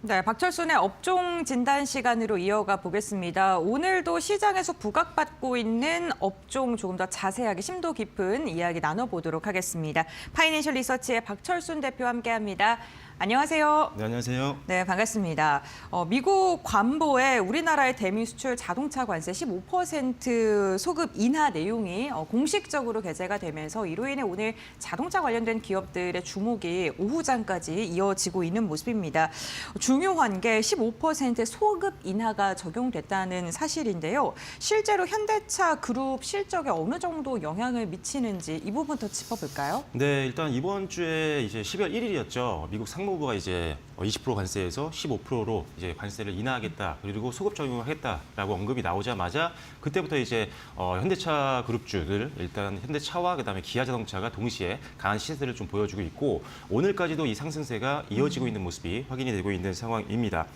네, 박철순의 업종 진단 시간으로 이어가 보겠습니다. 오늘도 시장에서 부각받고 있는 업종 조금 더 자세하게 심도 깊은 이야기 나눠보도록 하겠습니다. 파이낸셜 리서치의 박철순 대표와 함께합니다. 안녕하세요. 네, 안녕하세요. 네, 반갑습니다. 미국 관보에 우리나라의 대미 수출 자동차 관세 15% 소급 인하 내용이 공식적으로 게재가 되면서 이로 인해 오늘 자동차 관련된 기업들의 주목이 오후장까지 이어지고 있는 모습입니다. 중요한 게 15% 소급 인하가 적용됐다는 사실인데요. 실제로 현대차 그룹 실적에 어느 정도 영향을 미치는지 이 부분부터 짚어볼까요? 네, 일단 이번 주에 이제 12월 1일이었죠. 미국 상무부가 이제 20% 관세에서 15%로 이제 관세를 인하하겠다, 그리고 소급 적용하겠다라고 언급이 나오자마자 그때부터 이제 현대차 그룹주들, 일단 현대차와 그다음에 기아자동차가 동시에 강한 시세를 좀 보여주고 있고, 오늘까지도 이 상승세가 이어지고 있는 모습이 확인이 되고 있는 상황입니다.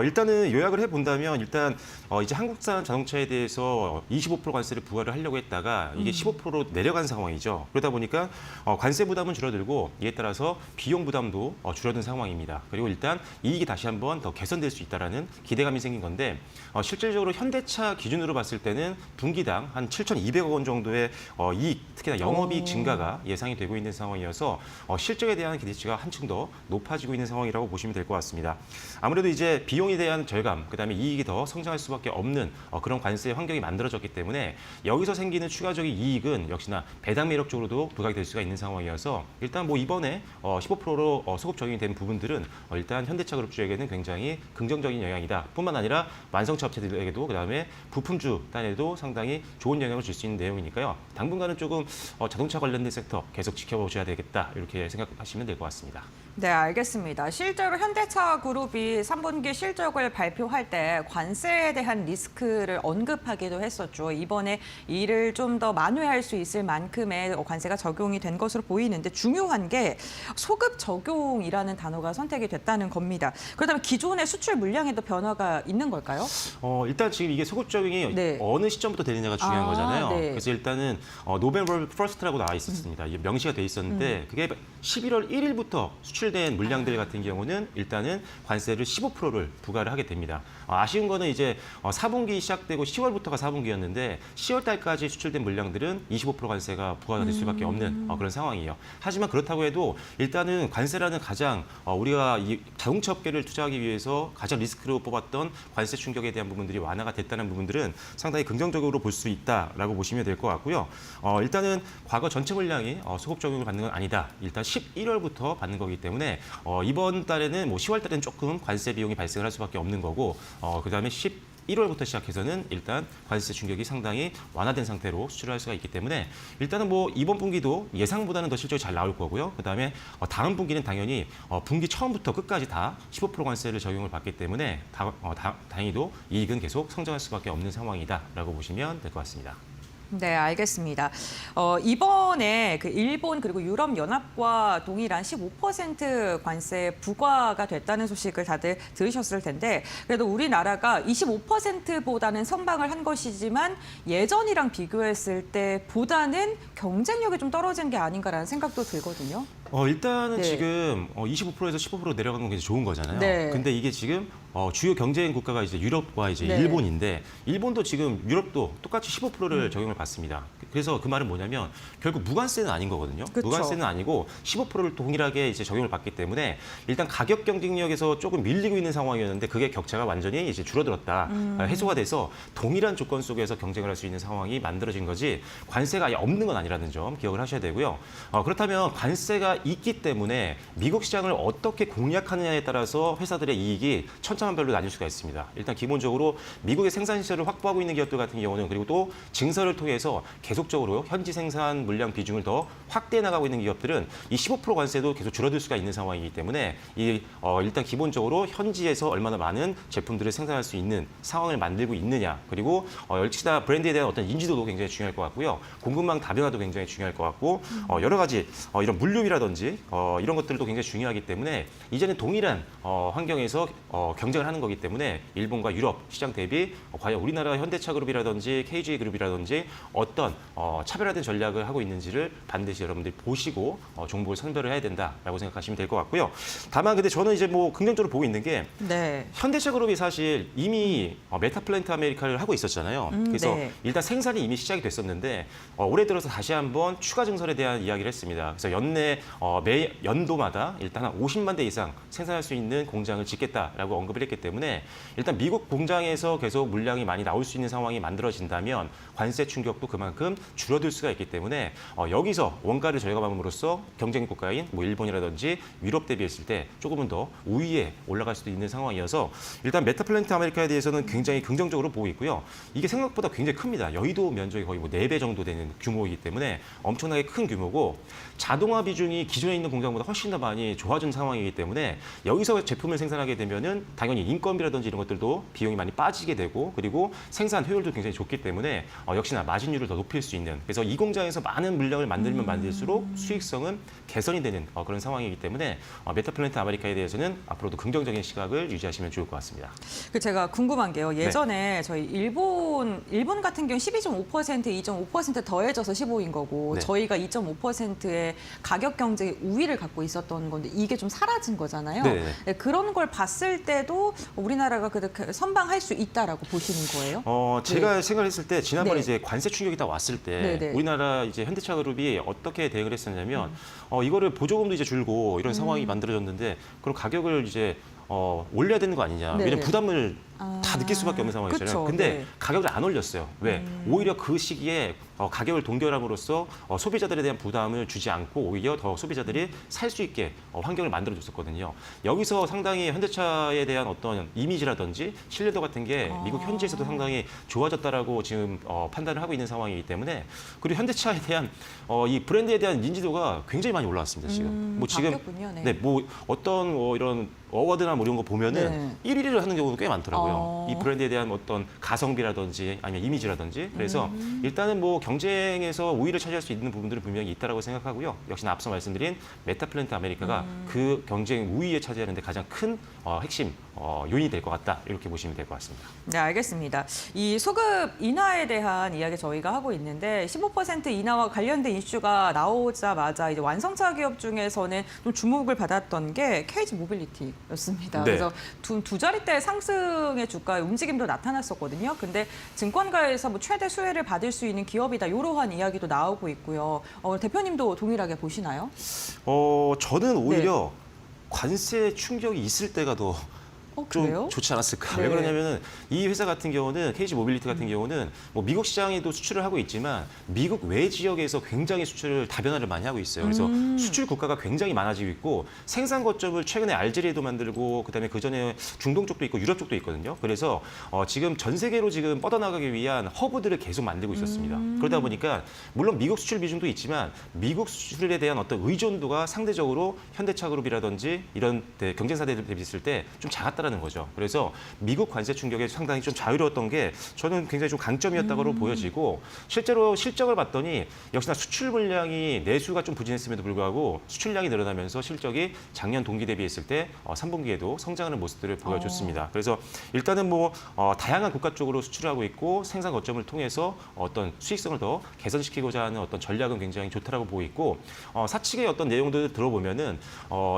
일단은 요약을 해본다면 일단 이제 한국산 자동차에 대해서 25% 관세를 부과를 하려고 했다가 이게 15%로 내려간 상황이죠. 그러다 보니까 관세 부담은 줄어들고 이에 따라서 비용 부담도 줄어든 상황입니다. 그리고 일단 이익이 다시 한번 더 개선될 수 있다라는 기대감이 생긴 건데, 실질적으로 현대차 기준으로 봤을 때는 분기당 한 7,200억 원 정도의 이익, 특히나 영업이익 증가가 예상이 되고 있는 상황이어서 실적에 대한 기대치가 한층 더 높아지고 있는 상황이라고 보시면 될 것 같습니다. 아무래도 이제 비용에 대한 절감, 그다음에 이익이 더 성장할 수밖에 없는 그런 관세 환경이 만들어졌기 때문에 여기서 생기는 추가적인 이익은 역시나 배당 매력 쪽으로도 부각이 될 수가 있는 상황이어서 일단 뭐 이번에 15%로 소급 적용이 된 부분들은 일단 현대차 그룹주에게는 굉장히 긍정적인 영향이다. 뿐만 아니라 완성차 업체들에게도 그다음에 부품주 단에도 상당히 좋은 영향을 줄 수 있는 내용이니까요. 당분간은 조금 자동차 관련된 섹터 계속 지켜보셔야 되겠다, 이렇게 생각하시면 될 것 같습니다. 네, 알겠습니다. 실제로 현대차 그룹이 3분기 실적을 발표할 때 관세에 대한 리스크를 언급하기도 했었죠. 이번에 이를 좀 더 만회할 수 있을 만큼의 관세가 적용이 된 것으로 보이는데, 중요한 게 소급 적용이라는 단어가 선택이 됐다는 겁니다. 그렇다면 기존의 수출 물량에도 변화가 있는 걸까요? 일단 지금 이게 소급 적용이 네. 어느 시점부터 되느냐가 중요한 거잖아요. 네. 그래서 일단은 노벤버 1스트라고 나와 있었습니다. 이게 명시가 돼 있었는데 그게 11월 1일부터 수출된 물량들 같은 경우는 일단은 관세를 15%를 부과를 하게 됩니다. 아쉬운 거는 이제 4분기 시작되고 10월부터가 4분기였는데 10월 달까지 수출된 물량들은 25% 관세가 부과가 될 수밖에 없는 그런 상황이에요. 하지만 그렇다고 해도 일단은 관세라는 가장 우리가 이 자동차 업계를 투자하기 위해서 가장 리스크로 뽑았던 관세 충격에 대한 부분들이 완화가 됐다는 부분들은 상당히 긍정적으로 볼 수 있다라고 보시면 될 것 같고요. 일단은 과거 전체 물량이 소급 적용을 받는 건 아니다. 일단 11월부터 받는 거기 때문에 이번 달에는 뭐 10월 달에는 조금 관세 비용이 발생을 할 수밖에 없는 거고, 그다음에 11월부터 시작해서는 일단 관세 충격이 상당히 완화된 상태로 수출을 할 수가 있기 때문에 일단은 뭐 이번 분기도 예상보다는 더 실적이 잘 나올 거고요. 그다음에 다음 분기는 당연히 분기 처음부터 끝까지 다 15% 관세를 적용을 받기 때문에 다행히도 이익은 계속 성장할 수밖에 없는 상황이다라고 보시면 될 것 같습니다. 네, 알겠습니다. 이번에 그 일본 그리고 유럽 연합과 동일한 15% 관세 부과가 됐다는 소식을 다들 들으셨을 텐데, 그래도 우리나라가 25%보다는 선방을 한 것이지만 예전이랑 비교했을 때보다는 경쟁력이 좀 떨어진 게 아닌가라는 생각도 들거든요. 일단은 네. 지금 25%에서 15% 내려간 건 굉장히 좋은 거잖아요. 네. 근데 이게 지금 주요 경쟁 국가가 이제 유럽과 이제 네. 일본인데, 일본도 지금 유럽도 똑같이 15%를 적용을 받습니다. 그래서 그 말은 뭐냐면 결국 무관세는 아닌 거거든요. 그쵸. 무관세는 아니고 15%를 동일하게 이제 적용을 받기 때문에 일단 가격 경쟁력에서 조금 밀리고 있는 상황이었는데 그게 격차가 완전히 이제 줄어들었다. 해소가 돼서 동일한 조건 속에서 경쟁을 할 수 있는 상황이 만들어진 거지, 관세가 아예 없는 건 아니라는 점 기억을 하셔야 되고요. 그렇다면 관세가 있기 때문에 미국 시장을 어떻게 공략하느냐에 따라서 회사들의 이익이 천차만별로 나뉠 수가 있습니다. 일단 기본적으로 미국의 생산 시설을 확보하고 있는 기업들 같은 경우는, 그리고 또 증설을 통해서 계속적으로 현지 생산 물량 비중을 더 확대해 나가고 있는 기업들은 이 15% 관세도 계속 줄어들 수가 있는 상황이기 때문에 일단 기본적으로 현지에서 얼마나 많은 제품들을 생산할 수 있는 상황을 만들고 있느냐, 그리고 역시나 브랜드에 대한 어떤 인지도도 굉장히 중요할 것 같고요. 공급망 다변화도 굉장히 중요할 것 같고, 여러 가지 이런 물류비라든지 유럽이라든지 이런 것들도 굉장히 중요하기 때문에 이제는 동일한 환경에서 경쟁을 하는 거기 때문에 일본과 유럽 시장 대비 과연 우리나라 현대차그룹이라든지 KG그룹이라든지 어떤 차별화된 전략을 하고 있는지를 반드시 여러분들이 보시고 종목을 선별을 해야 된다라고 생각하시면 될 것 같고요. 다만 근데 저는 이제 뭐 긍정적으로 보고 있는 게 네. 현대차그룹이 사실 이미 메타플랜트 아메리카를 하고 있었잖아요. 그래서 네. 일단 생산이 이미 시작이 됐었는데 올해 들어서 다시 한번 추가 증설에 대한 이야기를 했습니다. 그래서 매 연도마다 일단 한 50만 대 이상 생산할 수 있는 공장을 짓겠다라고 언급을 했기 때문에 일단 미국 공장에서 계속 물량이 많이 나올 수 있는 상황이 만들어진다면 관세 충격도 그만큼 줄어들 수가 있기 때문에 여기서 원가를 절감함으로써 경쟁 국가인 뭐 일본이라든지 유럽 대비했을 때 조금은 더 우위에 올라갈 수도 있는 상황이어서 일단 메타플랜트 아메리카에 대해서는 굉장히 긍정적으로 보고 있고요. 이게 생각보다 굉장히 큽니다. 여의도 면적이 거의 뭐 4배 정도 되는 규모이기 때문에 엄청나게 큰 규모고 자동화 비중이 기존에 있는 공장보다 훨씬 더 많이 좋아진 상황이기 때문에 여기서 제품을 생산하게 되면은 당연히 인건비라든지 이런 것들도 비용이 많이 빠지게 되고 그리고 생산 효율도 굉장히 좋기 때문에 역시나 마진율을 더 높일 수 있는 그래서 이 공장에서 많은 물량을 만들면 만들수록 수익성은 개선이 되는 그런 상황이기 때문에 메타플랜트 아메리카에 대해서는 앞으로도 긍정적인 시각을 유지하시면 좋을 것 같습니다. 제가 궁금한 게요. 예전에 저희 일본 같은 경우 12.5%, 2.5% 더해져서 15인 거고 네. 저희가 2.5%의 가격 경쟁의 우위를 갖고 있었던 건데 이게 좀 사라진 거잖아요. 네. 네, 그런 걸 봤을 때도 우리나라가 그렇게 선방할 수 있다라고 보시는 거예요? 제가 생각했을 때 지난번에 네. 이제 관세 충격이 딱 왔을 때 네네. 우리나라 이제 현대차그룹이 어떻게 대응을 했었냐면 이거를 보조금도 이제 줄고 이런 상황이 만들어졌는데 그럼 가격을 이제 올려야 되는 거 아니냐. 네네. 왜냐면 부담을 다 느낄 수밖에 없는 상황이잖아요. 그쵸, 근데 네. 가격을 안 올렸어요. 왜? 오히려 그 시기에 가격을 동결함으로써 소비자들에 대한 부담을 주지 않고 오히려 더 소비자들이 살 수 있게 환경을 만들어줬었거든요. 여기서 상당히 현대차에 대한 어떤 이미지라든지 신뢰도 같은 게 미국 현지에서도 상당히 좋아졌다라고 지금 판단을 하고 있는 상황이기 때문에 그리고 현대차에 대한 이 브랜드에 대한 인지도가 굉장히 많이 올라왔습니다. 지금 뭐 지금 바뀌었군요. 네. 네, 뭐 어떤 이런 어워드나 뭐 이런 거 보면은 네. 1위를 하는 경우도 꽤 많더라고요. 이 브랜드에 대한 어떤 가성비라든지 아니면 이미지라든지 그래서 일단은 뭐 경쟁에서 우위를 차지할 수 있는 부분들은 분명히 있다라고 생각하고요. 역시나 앞서 말씀드린 메타플랜트 아메리카가 그 경쟁 우위에 차지하는 데 가장 큰 핵심 요인이 될 것 같다. 이렇게 보시면 될 것 같습니다. 네, 알겠습니다. 이 소급 인하에 대한 이야기 저희가 하고 있는데 15% 인하와 관련된 이슈가 나오자마자 이제 완성차 기업 중에서는 좀 주목을 받았던 게 KG 모빌리티였습니다. 네. 그래서 두 자릿대 상승의 주가의 움직임도 나타났었거든요. 근데 증권가에서 뭐 최대 수혜를 받을 수 있는 기업이다. 이러한 이야기도 나오고 있고요. 대표님도 동일하게 보시나요? 저는 오히려 관세 충격이 있을 때가 더 좀 그래요? 좋지 않았을까. 네. 왜 그러냐면은 이 회사 같은 경우는 KG 모빌리티 같은 경우는 뭐 미국 시장에도 수출을 하고 있지만 미국 외 지역에서 굉장히 수출을 다변화를 많이 하고 있어요. 그래서 수출 국가가 굉장히 많아지고 있고 생산 거점을 최근에 알제리에도 만들고 그다음에 그 전에 중동 쪽도 있고 유럽 쪽도 있거든요. 그래서 지금 전 세계로 지금 뻗어나가기 위한 허브들을 계속 만들고 있었습니다. 그러다 보니까 물론 미국 수출 비중도 있지만 미국 수출에 대한 어떤 의존도가 상대적으로 현대차그룹이라든지 이런 경쟁사들 대비했을 때 좀 작았다라는 거죠. 그래서 미국 관세 충격에 상당히 좀 자유로웠던 게 저는 굉장히 좀 강점이었다고 보여지고 실제로 실적을 봤더니 역시나 수출 물량이 내수가 좀 부진했음에도 불구하고 수출량이 늘어나면서 실적이 작년 동기 대비했을 때 3분기에도 성장하는 모습들을 보여줬습니다. 그래서 일단은 뭐 다양한 국가 쪽으로 수출하고 있고 생산 거점을 통해서 어떤 수익성을 더 개선시키고자 하는 어떤 전략은 굉장히 좋다라고 보고 있고 사측의 어떤 내용들을 들어보면은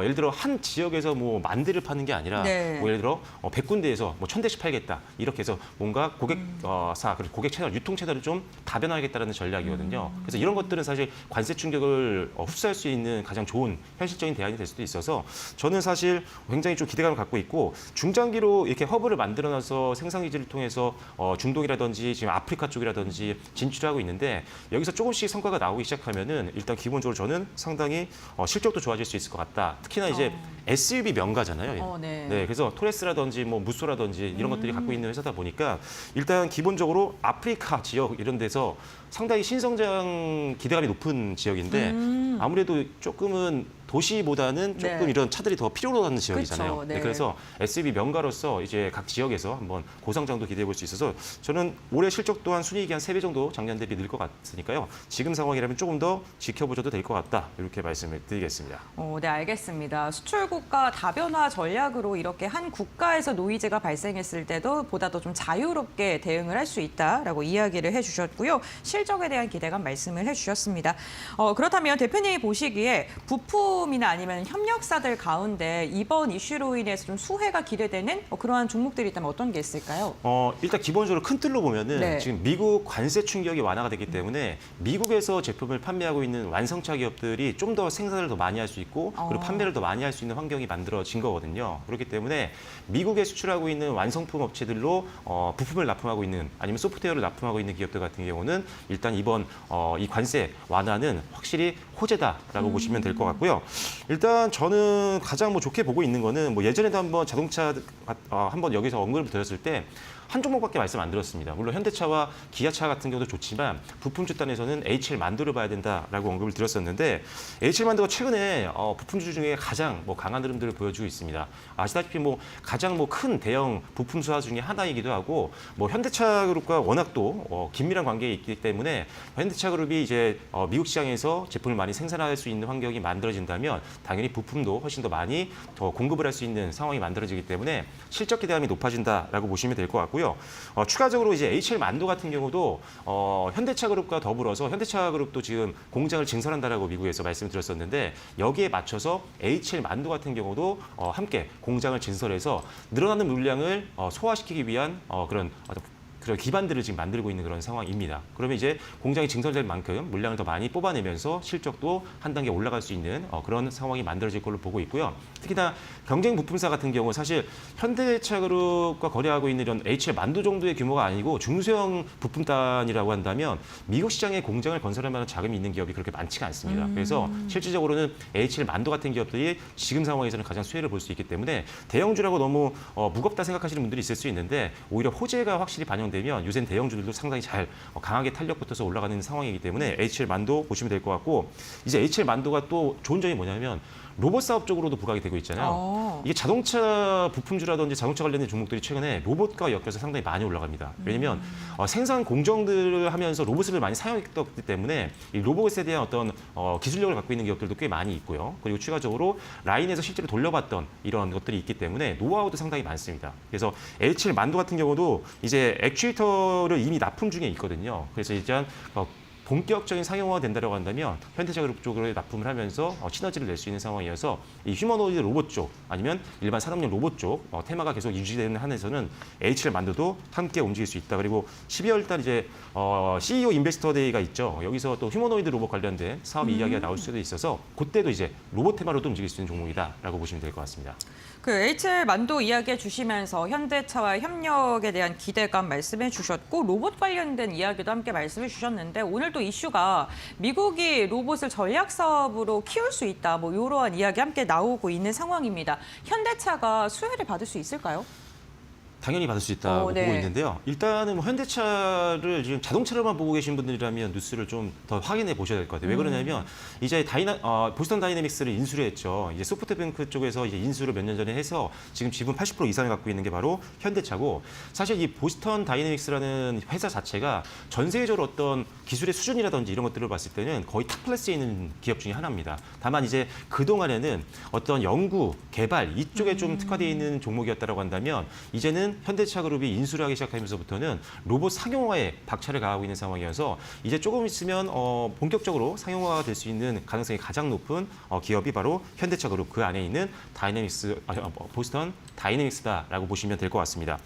예를 들어 한 지역에서 뭐 10,000대를 파는 게 아니라 네. 뭐 예를 들어 100군데에서 뭐 1,000대씩 팔겠다 이렇게 해서 뭔가 고객사 그리고 고객 채널 유통 채널을 좀 다변화하겠다라는 전략이거든요. 그래서 이런 것들은 사실 관세 충격을 흡수할 수 있는 가장 좋은 현실적인 대안이 될 수도 있어서 저는 사실 굉장히 좀 기대감을 갖고 있고 중장기로 이렇게 허브를 만들어놔서 생산 기지를 통해서 중동이라든지 지금 아프리카 쪽이라든지 진출하고 있는데 여기서 조금씩 성과가 나오기 시작하면은 일단 기본적으로 저는 상당히 실적도 좋아질 수 있을 것 같다. 특히나 이제 SUV 명가잖아요. 네. 그래서 토레스라든지 뭐 무쏘라든지 이런 것들이 갖고 있는 회사다 보니까 일단 기본적으로 아프리카 지역 이런 데서 상당히 신성장 기대감이 높은 지역인데 아무래도 조금은 도시보다는 조금 네. 이런 차들이 더 필요로 하는 지역이잖아요. 그쵸, 네. 네, 그래서 SUV 명가로서 이제 각 지역에서 한번 고성장도 기대해 볼 수 있어서 저는 올해 실적 또한 순이익이 한 3배 정도 작년 대비 늘 것 같으니까요. 지금 상황이라면 조금 더 지켜보셔도 될 것 같다. 이렇게 말씀을 드리겠습니다. 네, 알겠습니다. 수출 국가 다변화 전략으로 이렇게 한 국가에서 노이즈가 발생했을 때도 보다 더 좀 자유롭게 대응을 할 수 있다라고 이야기를 해주셨고요. 실적에 대한 기대감 말씀을 해주셨습니다. 그렇다면 대표님이 보시기에 부품이나 아니면 협력사들 가운데 이번 이슈로 인해서 좀 수혜가 기대되는 그러한 종목들이 있다면 어떤 게 있을까요? 일단 기본적으로 큰 틀로 보면은 네. 지금 미국 관세 충격이 완화가 됐기 때문에 미국에서 제품을 판매하고 있는 완성차 기업들이 좀 더 생산을 더 많이 할 수 있고 그리고 판매를 더 많이 할 수 있는 환경이 만들어진 거거든요. 그렇기 때문에 미국에 수출하고 있는 완성품 업체들로 부품을 납품하고 있는 아니면 소프트웨어를 납품하고 있는 기업들 같은 경우는 일단 이번 이 관세 완화는 확실히 호재다라고 보시면 될 것 같고요. 일단 저는 가장 뭐 좋게 보고 있는 거는 뭐 예전에도 한번 자동차 한번 여기서 언급을 드렸을 때 한 종목밖에 말씀 안 드렸습니다. 물론 현대차와 기아차 같은 경우도 좋지만 부품주 단에서는 HL 만두를 봐야 된다라고 언급을 드렸었는데 HL 만두가 최근에 부품주 중에 가장 뭐 강한 흐름들을 보여주고 있습니다. 아시다시피 뭐 가장 뭐 큰 대형 부품 수화 중에 하나이기도 하고 뭐 현대차 그룹과 워낙 또 긴밀한 관계에 있기 때문에 현대차 그룹이 이제 미국 시장에서 제품을 많이 생산할 수 있는 환경이 만들어진다면 당연히 부품도 훨씬 더 많이 더 공급을 할 수 있는 상황이 만들어지기 때문에 실적 기대감이 높아진다라고 보시면 될 것 같고요. 추가적으로 이제 HL 만두 같은 경우도 현대차 그룹과 더불어서 현대차 그룹도 지금 공장을 증설한다라고 미국에서 말씀드렸었는데 여기에 맞춰서 HL 만두 같은 경우도 함께 공장을 증설해서 늘어나는 물량을 소화시키기 위한 그런 기반들을 지금 만들고 있는 그런 상황입니다. 그러면 이제 공장이 증설될 만큼 물량을 더 많이 뽑아내면서 실적도 한 단계 올라갈 수 있는 그런 상황이 만들어질 걸로 보고 있고요. 특히나 경쟁 부품사 같은 경우 사실 현대차 그룹과 거래하고 있는 이런 HL 만두 정도의 규모가 아니고 중소형 부품단이라고 한다면 미국 시장에 공장을 건설할 만한 자금이 있는 기업이 그렇게 많지가 않습니다. 그래서 실질적으로는 HL 만두 같은 기업들이 지금 상황에서는 가장 수혜를 볼 수 있기 때문에 대형주라고 너무 무겁다 생각하시는 분들이 있을 수 있는데 오히려 호재가 확실히 반영되면 요새는 대형주들도 상당히 잘 강하게 탄력 붙어서 올라가는 상황이기 때문에 HL 만두 보시면 될 것 같고 이제 HL 만두가 또 좋은 점이 뭐냐면 로봇 사업 쪽으로도 부각이 되고 있잖아요. 이게 자동차 부품주라든지 자동차 관련된 종목들이 최근에 로봇과 엮여서 상당히 많이 올라갑니다. 왜냐하면 생산 공정들을 하면서 로봇을 많이 사용했기 때문에 이 로봇에 대한 어떤 기술력을 갖고 있는 기업들도 꽤 많이 있고요. 그리고 추가적으로 라인에서 실제로 돌려봤던 이런 것들이 있기 때문에 노하우도 상당히 많습니다. 그래서 L7 만두 같은 경우도 이제 액추에이터를 이미 납품 중에 있거든요. 그래서 이제 본격적인 상용화가 된다고 한다면 현대차 그룹 쪽으로 납품을 하면서 시너지를 낼 수 있는 상황이어서 이 휴머노이드 로봇 쪽 아니면 일반 산업용 로봇 쪽 테마가 계속 유지되는 한에서는 HL 만두도 함께 움직일 수 있다. 그리고 12월 달 이제 CEO 인베스터 데이가 있죠. 여기서 또 휴머노이드 로봇 관련된 사업 이야기가 나올 수도 있어서 그때도 이제 로봇 테마로도 움직일 수 있는 종목이다라고 보시면 될 것 같습니다. 그 HL 만두 이야기해 주시면서 현대차와의 협력에 대한 기대감 말씀해 주셨고 로봇 관련된 이야기도 함께 말씀해 주셨는데 오늘 또 이슈가 미국이 로봇을 전략 사업으로 키울 수 있다. 뭐 이러한 이야기 함께 나오고 있는 상황입니다. 현대차가 수혜를 받을 수 있을까요? 당연히 받을 수 있다고 네. 보고 있는데요. 일단은 뭐 현대차를 지금 자동차로만 보고 계신 분들이라면 뉴스를 좀 더 확인해 보셔야 될 것 같아요. 왜 그러냐면 이제 보스턴 다이내믹스를 인수를 했죠. 이제 소프트뱅크 쪽에서 이제 인수를 몇 년 전에 해서 지금 지분 80% 이상을 갖고 있는 게 바로 현대차고 사실 이 보스턴 다이내믹스라는 회사 자체가 전 세계적으로 어떤 기술의 수준이라든지 이런 것들을 봤을 때는 거의 탑 클래스에 있는 기업 중에 하나입니다. 다만 이제 그동안에는 어떤 연구, 개발 이쪽에 좀 특화되어 있는 종목이었다고 한다면 이제는 현대차 그룹이 인수를 하기 시작하면서부터는 로봇 상용화에 박차를 가하고 있는 상황이어서 이제 조금 있으면 본격적으로 상용화가 될 수 있는 가능성이 가장 높은 기업이 바로 현대차 그룹 그 안에 있는 보스턴 다이내믹스다라고 보시면 될 것 같습니다.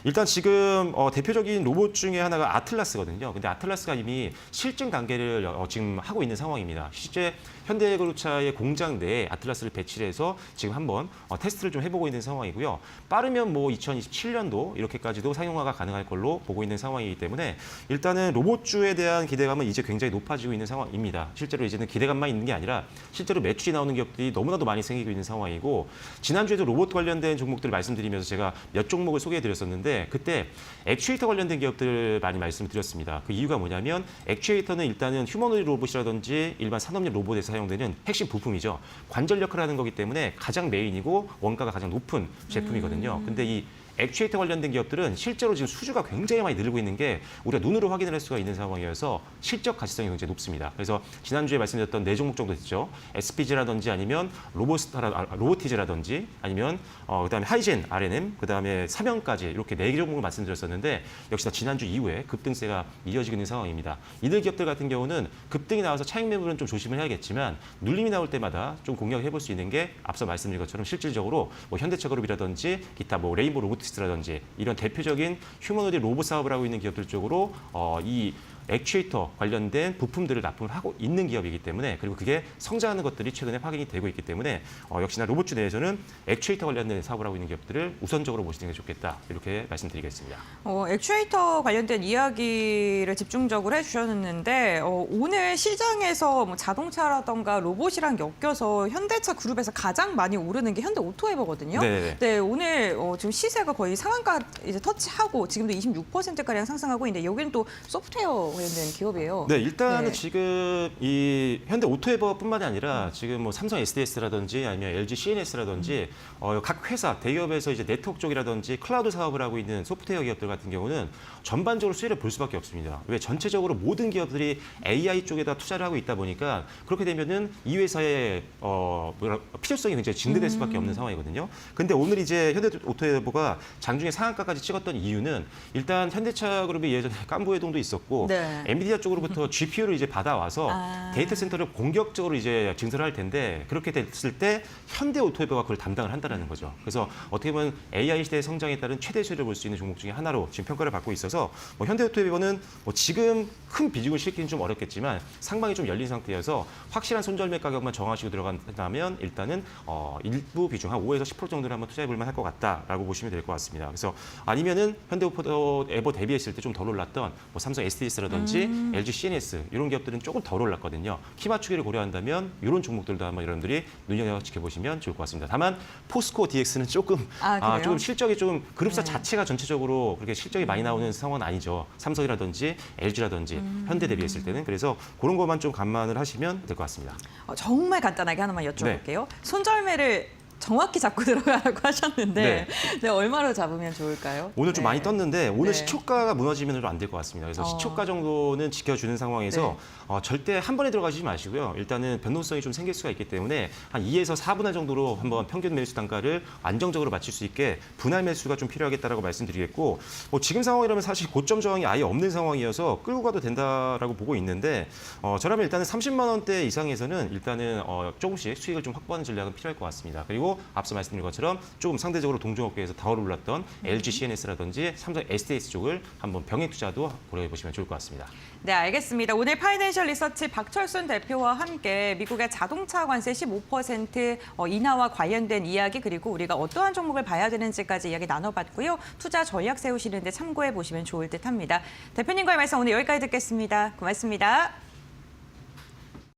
일단 지금 대표적인 로봇 중에 하나가 아틀라스거든요. 근데 아틀라스가 이미 실증 단계를 지금 하고 있는 상황입니다. 실제 현대그룹차의 공장 내에 아틀라스를 배치를 해서 지금 한번 테스트를 좀 해보고 있는 상황이고요. 빠르면 뭐 2027년 내년도 이렇게까지도 상용화가 가능할 걸로 보고 있는 상황이기 때문에 일단은 로봇주에 대한 기대감은 이제 굉장히 높아지고 있는 상황입니다. 실제로 이제는 기대감만 있는 게 아니라 실제로 매출이 나오는 기업들이 너무나도 많이 생기고 있는 상황이고 지난주에도 로봇 관련된 종목들을 말씀드리면서 제가 몇 종목을 소개해드렸었는데 그때 액추에이터 관련된 기업들을 많이 말씀을 드렸습니다. 그 이유가 뭐냐면 액추에이터는 일단은 휴머노id 로봇이라든지 일반 산업용 로봇에서 사용되는 핵심 부품이죠. 관절 역할을 하는 거기 때문에 가장 메인이고 원가가 가장 높은 제품이거든요. 근데 이 액추에이터 관련된 기업들은 실제로 지금 수주가 굉장히 많이 늘고 있는 게 우리가 눈으로 확인을 할 수가 있는 상황이어서 실적 가시성이 굉장히 높습니다. 그래서 지난주에 말씀드렸던 4종목 정도 됐죠. SPG라든지 아니면 로보티즈라든지 아니면 그다음에 하이젠 R&M, 그다음에 삼연까지 이렇게 4종목을 말씀드렸었는데 역시나 지난주 이후에 급등세가 이어지고 있는 상황입니다. 이들 기업들 같은 경우는 급등이 나와서 차익 매물은 좀 조심을 해야겠지만 눌림이 나올 때마다 좀 공략해 볼 수 있는 게 앞서 말씀드린 것처럼 실질적으로 뭐 현대차그룹이라든지 기타 뭐 레인보우 로보티스라든지 이런 대표적인 휴머노id 로봇 사업을 하고 있는 기업들 쪽으로 이 액추에이터 관련된 부품들을 납품을 하고 있는 기업이기 때문에 그리고 그게 성장하는 것들이 최근에 확인이 되고 있기 때문에 역시나 로봇주 내에서는 액추에이터 관련된 사업을 하고 있는 기업들을 우선적으로 보시는 게 좋겠다 이렇게 말씀드리겠습니다. 액추에이터 관련된 이야기를 집중적으로 해주셨는데 오늘 시장에서 뭐 자동차라던가 로봇이랑 엮여서 현대차 그룹에서 가장 많이 오르는 게 현대오토에버거든요. 네. 네, 오늘 지금 시세가 거의 상한가 이제 터치하고 지금도 26%가량 상승하고 있는데 여기는 또 소프트웨어 관련된 기업이에요. 네, 일단은 네. 지금 이 현대 오토에버뿐만이 아니라 지금 뭐 삼성 SDS라든지 아니면 LG CNS라든지 각 회사 대기업에서 이제 네트워크 쪽이라든지 클라우드 사업을 하고 있는 소프트웨어 기업들 같은 경우는 전반적으로 수혜를 볼 수밖에 없습니다. 왜 전체적으로 모든 기업들이 AI 쪽에다 투자를 하고 있다 보니까 그렇게 되면은 이 회사의 필요성이 굉장히 증대될 수밖에 없는 상황이거든요. 근데 오늘 이제 현대 오토에버가 장중에 상한가까지 찍었던 이유는 일단 현대차 그룹이 예전에 깐부회동도 있었고 네. 엔비디아 쪽으로부터 GPU를 이제 받아와서 데이터 센터를 공격적으로 이제 증설할 텐데 그렇게 됐을 때 현대 오토에버가 그걸 담당을 한다는 거죠. 그래서 어떻게 보면 AI 시대의 성장에 따른 최대 수혜를 볼 수 있는 종목 중에 하나로 지금 평가를 받고 있어서 현대 오토에버는 지금 큰 비중을 실기는 좀 어렵겠지만 상방이 좀 열린 상태여서 확실한 손절매 가격만 정하시고 들어간다면 일단은 일부 비중 한 5에서 10% 정도를 한번 투자해 볼 만할 것 같다라고 보시면 될 것 같습니다. 그래서 아니면은 현대 오토에버 대비했을 때 좀 덜 올랐던 삼성 SDS라든지 LG CNS 이런 기업들은 조금 덜 올랐거든요. 키 맞추기를 고려한다면 이런 종목들도 한번 여러분들이 눈여겨 지켜보시면 좋을 것 같습니다. 다만 포스코 DX는 조금 조금 실적이 좀 그룹사 자체가 전체적으로 그렇게 실적이 많이 나오는 상황은 아니죠. 삼성이라든지 LG라든지 현대 대비했을 때는 그래서 그런 것만 좀 감안을 하시면 될 것 같습니다. 정말 간단하게 하나만 여쭤볼게요. 손절매를 정확히 잡고 들어가라고 하셨는데 네, 얼마로 잡으면 좋을까요? 오늘 좀 많이 떴는데 오늘 네. 시초가가 무너지면 안 될 것 같습니다. 그래서 시초가 정도는 지켜주는 상황에서 절대 한 번에 들어가시지 마시고요. 일단은 변동성이 좀 생길 수가 있기 때문에 한 2에서 4분할 정도로 한번 평균 매수 단가를 안정적으로 맞출 수 있게 분할 매수가 좀 필요하겠다라고 말씀드리겠고 지금 상황이라면 사실 고점 저항이 아예 없는 상황이어서 끌고 가도 된다라고 보고 있는데 저라면 일단은 30만 원대 이상에서는 일단은 조금씩 수익을 좀 확보하는 전략은 필요할 것 같습니다. 그리고 앞서 말씀드린 것처럼 조금 상대적으로 동종업계에서 더 올랐던 LG CNS라든지 삼성 SDS 쪽을 한번 병행 투자도 고려해 보시면 좋을 것 같습니다. 네, 알겠습니다. 오늘 파이낸셜 리서치 박철순 대표와 함께 미국의 자동차 관세 15% 인하와 관련된 이야기 그리고 우리가 어떠한 종목을 봐야 되는지까지 이야기 나눠봤고요. 투자 전략 세우시는데 참고해 보시면 좋을 듯합니다. 대표님과의 말씀 오늘 여기까지 듣겠습니다. 고맙습니다.